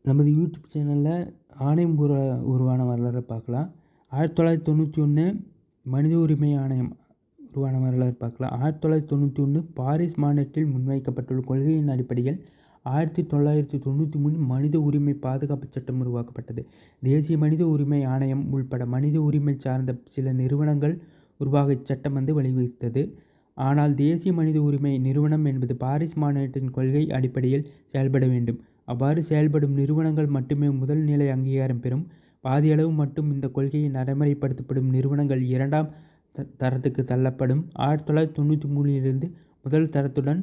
நமது யூடியூப் சேனலில் ஆணையம் உருவான வரலாறை பார்க்கலாம். 1991 மனித உரிமை ஆணையம் உருவான வரலாறு பார்க்கலாம். 1991 பாரிஸ் மாநாட்டில் முன்வைக்கப்பட்டுள்ள கொள்கையின் அடிப்படையில் 1993 மனித உரிமை பாதுகாப்பு சட்டம் உருவாக்கப்பட்டது. தேசிய மனித உரிமை ஆணையம் உள்பட மனித உரிமை சார்ந்த சில நிறுவனங்கள் உருவாக இச்சட்டம் வழிவகுத்தது. ஆனால் தேசிய மனித உரிமை நிறுவனம் என்பது பாரிஸ் மாநாட்டின் கொள்கை அடிப்படையில் செயல்பட வேண்டும். அவ்வாறு செயல்படும் நிறுவனங்கள் மட்டுமே முதல் நிலை அங்கீகாரம் பெறும். பாதியளவு மட்டும் இந்த கொள்கையை நடைமுறைப்படுத்தப்படும் நிறுவனங்கள் இரண்டாம் தரத்துக்கு தள்ளப்படும். 1993 முதல் தரத்துடன்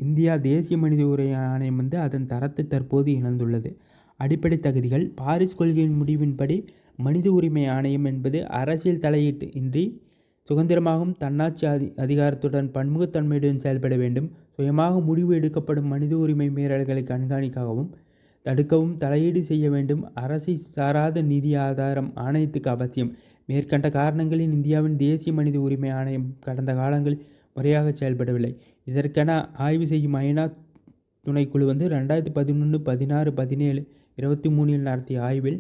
இந்தியா தேசிய மனித உரிமை ஆணையம் அதன் தரத்தை தற்போது இழந்துள்ளது. அடிப்படை தகுதிகள். பாரிஸ் கொள்கையின் முடிவின்படி மனித உரிமை ஆணையம் என்பது அரசியல் தலையீட்டு இன்றி சுதந்திரமாகவும் தன்னாட்சி அதிகாரத்துடன் பன்முகத்தன்மையுடன் செயல்பட வேண்டும். சுயமாக முடிவு எடுக்கப்படும் மனித உரிமை மீறல்களை கண்காணிக்கவும் தடுக்கவும் தலையீடு செய்ய வேண்டும். அரசை சாராத நிதி ஆதாரம் ஆணையத்துக்கு அவசியம். மேற்கண்ட காரணங்களில் இந்தியாவின் தேசிய மனித உரிமை ஆணையம் கடந்த காலங்களில் முறையாக செயல்படவில்லை. இதற்கென ஆய்வு செய்யும் ஐநா துணைக்குழு 2011, 16, 17, 23 நடத்திய ஆய்வில்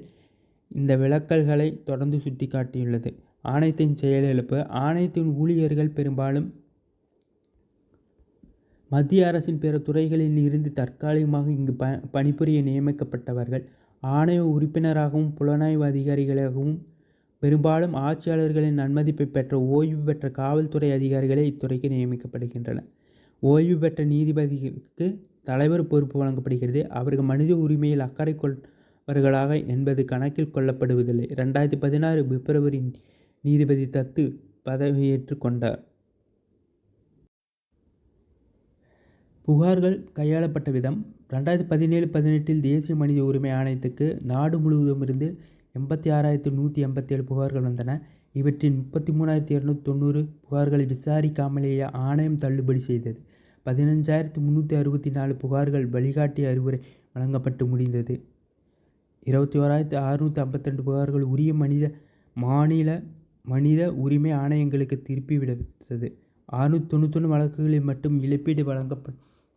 இந்த விலக்கல்களை தொடர்ந்து சுட்டிக்காட்டியுள்ளது. ஆணையத்தின் செயலிழப்பு. ஆணையத்தின் ஊழியர்கள் பெரும்பாலும் மத்திய அரசின் பிற துறைகளில் இருந்து தற்காலிகமாக இங்கு பணிபுரிய நியமிக்கப்பட்டவர்கள். ஆணைய உறுப்பினராகவும் புலனாய்வு அதிகாரிகளாகவும் பெரும்பாலும் ஆட்சியாளர்களின் நன்மதிப்பை பெற்ற ஓய்வு பெற்ற காவல்துறை அதிகாரிகளே இத்துறைக்கு நியமிக்கப்படுகின்றனர். ஓய்வு பெற்ற நீதிபதிகளுக்கு தலைவர் பொறுப்பு வழங்கப்படுகிறது. அவர்கள் மனித உரிமையில் அக்கறை கொள்வர்களாக என்பது கணக்கில் கொள்ளப்படுவதில்லை. 2016 பிப்ரவரி நீதிபதி தத்து பதவியேற்றுக் கொண்டார். புகார்கள் கையாளப்பட்ட விதம். 2017-18 தேசிய மனித உரிமை ஆணையத்துக்கு நாடு முழுவதும் இருந்து 86,187 புகார்கள் வந்தன. இவற்றின் 33,290 புகார்களை விசாரிக்காமலேயே ஆணையம் தள்ளுபடி செய்தது. 15,364 புகார்கள் வழிகாட்டி அறிவுரை வழங்கப்பட்டு முடிந்தது. 21,652 புகார்கள் உரிய மாநில மனித உரிமை ஆணையங்களுக்கு திருப்பி விடப்பட்டது. 691 வழக்குகளில் மட்டும் இழப்பீடு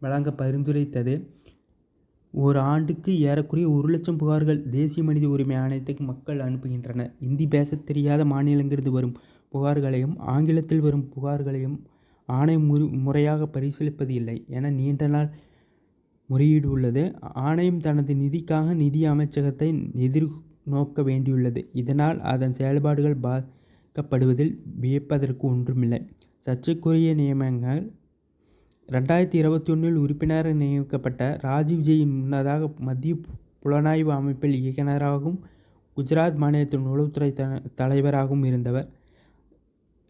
வழங்க பரிந்துரைத்தது. ஒரு ஆண்டுக்கு ஏறக்குறைய 1,00,000 புகார்கள் தேசிய மனித உரிமை ஆணையத்துக்கு மக்கள் அனுப்புகின்றனர். இந்தி பேசத் தெரியாத மாநிலங்களிலிருந்து வரும் புகார்களையும் ஆங்கிலத்தில் வரும் புகார்களையும் ஆணையம் முறையாக பரிசீலிப்பது இல்லை என நீண்ட நாள் முறையீடு உள்ளது. ஆணையம் தனது நிதிக்காக நிதி அமைச்சகத்தை எதிர்நோக்க வேண்டியுள்ளது. இதனால் அதன் செயல்பாடுகள் பாதிக்கப்படுவதில் வியப்பதற்கு ஒன்றுமில்லை. சர்ச்சைக்குரிய நியமனங்கள். 2021 உறுப்பினராக நியமிக்கப்பட்ட ராஜீவ் ஜெயின் முன்னதாக மத்திய புலனாய்வு அமைப்பில் இயக்குநராகவும் குஜராத் மாநிலத்தின் உளவுத்துறை தலைவராகவும் இருந்தவர்.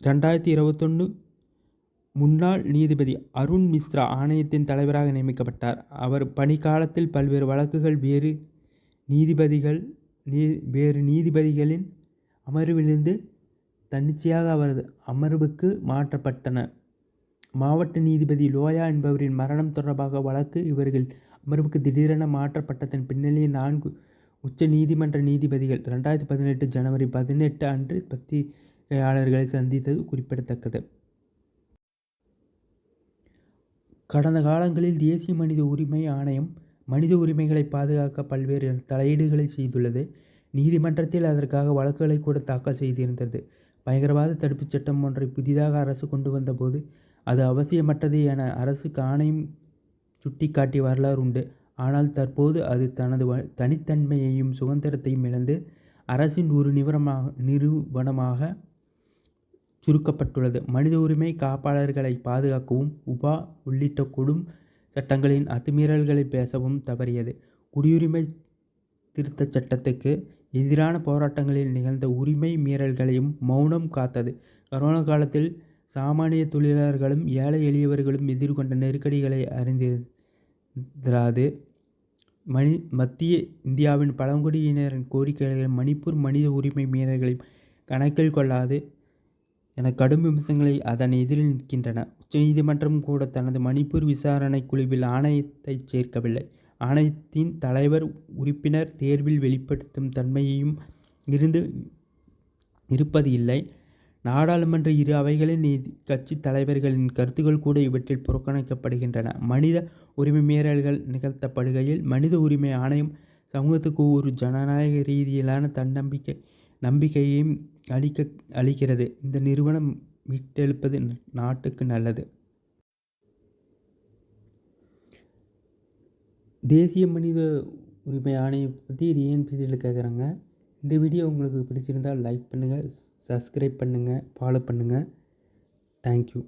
2021 முன்னாள் நீதிபதி அருண் மிஸ்ரா ஆணையத்தின் தலைவராக நியமிக்கப்பட்டார். அவர் பணிக்காலத்தில் பல்வேறு வழக்குகள் வேறு நீதிபதிகளின் அமர்விலிருந்து தன்னிச்சையாக அவரது அமர்வுக்கு மாற்றப்பட்டன. மாவட்ட நீதிபதி லோயா என்பவரின் மரணம் தொடர்பாக வழக்கு இவர்கள் அமர்வுக்கு திடீரென மாற்றப்பட்டதன் பின்னணியில் 4 உச்ச நீதிமன்ற நீதிபதிகள் 2018 ஜனவரி 18 அன்று பத்திரிகையாளர்களை சந்தித்தது குறிப்பிடத்தக்கது. கடந்த காலங்களில் தேசிய மனித உரிமை ஆணையம் மனித உரிமைகளை பாதுகாக்க பல்வேறு தலையீடுகளை செய்துள்ளது. நீதிமன்றத்தில் அதற்காக வழக்குகளை கூட தாக்கல் செய்திருந்தது. பயங்கரவாத தடுப்புச் சட்டம் ஒன்றை புதிதாக அரசு கொண்டு வந்தபோது அது அவசியமற்றது என அரசுக்கு ஆணையம் சுட்டிக்காட்டிய வரலாறு உண்டு. ஆனால் தற்போது அது தனது தனித்தன்மையையும் சுதந்திரத்தையும் இழந்து அரசின் ஒரு நிறுவனமாக சுருக்கப்பட்டுள்ளது. மனித உரிமை காப்பாளர்களை பாதுகாக்கவும் உபா உள்ளிட்ட கொடும் சட்டங்களின் அத்துமீறல்களை பேசவும் தவறியது. குடியுரிமை திருத்தச் சட்டத்துக்கு எதிரான போராட்டங்களில் நிகழ்ந்த உரிமை மீறல்களையும் மௌனம் காத்தது. கரோனா காலத்தில் சாமானிய தொழிலாளர்களும் ஏழை எளியவர்களும் எதிர்கொண்ட நெருக்கடிகளை அறிந்திராது. மத்திய இந்தியாவின் பழங்குடியினரின் கோரிக்கைகளையும் மணிப்பூர் மனித உரிமை மீறல்களையும் கணக்கில் கொள்ளாது என கடும் விமர்சனங்களை அதன் எதிரில் நிற்கின்றன. உச்சநீதிமன்றம் கூட தனது மணிப்பூர் விசாரணை குழுவில் ஆணையத்தை சேர்க்கவில்லை. ஆணையத்தின் தலைவர் உறுப்பினர் தேர்வில் வெளிப்படுத்தும் தன்மையும் இருப்பது இல்லை. நாடாளுமன்ற இரு அவைகளின் கட்சி தலைவர்களின் கருத்துக்கள் கூட இவற்றில் புறக்கணிக்கப்படுகின்றன. மனித உரிமை மீறல்கள் நிகழ்த்தப்படுகையில் மனித உரிமை ஆணையம் சமூகத்துக்கு ஒரு ஜனநாயக ரீதியிலான நம்பிக்கையையும் அளிக்கிறது. இந்த நிறுவனம் மீட்டெழுப்பது நாட்டுக்கு நல்லது. தேசிய மனித உரிமை ஆணையம் பற்றி டிஎன்பிஎஸ்சியில் கேட்குறாங்க. இந்த வீடியோ உங்களுக்கு பிடிச்சிருந்தால் லைக் பண்ணுங்கள், சப்ஸ்கிரைப் பண்ணுங்கள், ஃபாலோ பண்ணுங்கள். தேங்க்யூ.